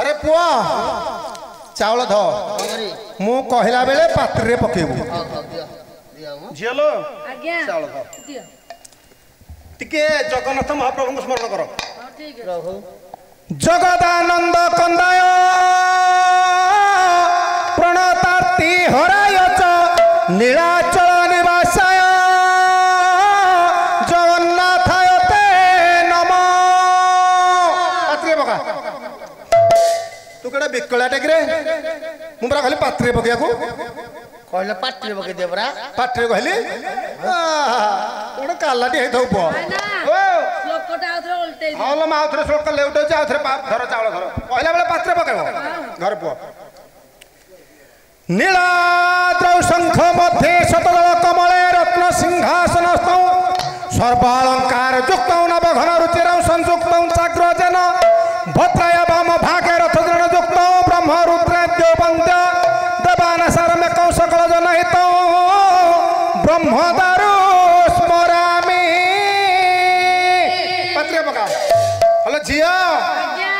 अरे पुआ चावल ध मु कहला बेले पात्रे पकेबू झियलो आज्ञा चावल ध दियो टिके जगन्नाथ महाप्रभु को स्मरण कर हाँ ठीक है जगदानंद कंदाय प्रणतार्ति हराय च नीलाचल निवासाय जगन्नाथाय ते नमः पात्रे पका तू केड़ा बिकला टेकरे मु बरा खाली पात्रे पकेयाको कहले पाट्रे पके दे बरा पात्रे कहली ओडा कालाटी हे थौ पो भाइना ओ श्लोकटा आउथरे उल्टे हल मा आउथरे श्लोक लेउटे जा आउथरे धर चावल धर कहला बेले पात्रे पकेबो घर पो नीलाद्रौ शंख मध्ये शतदल कमले रत्न सिंहासनस्थौ सर्वालंकार युक्तौ नवघन रुचिरौ संयुक्तौ चाग्रजेन भद्राय वाम भागे रथजन युक्तौ ब्रह्म रुद्रेद्यो वन्द्य देवानसारमे कौशकल जनहितौ ब्रह्मदारु स्मरामि पात्रे पका हलो झिया आज्ञा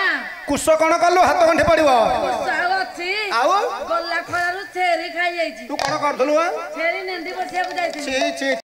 कुश कण कलु हाथ गंठी पड़िबो कुशाल अछि आउ गल्ला खरारु छेरी खाई जाईची तू कण करथलु छेरी नेंदी बसिया को जाईती छी छी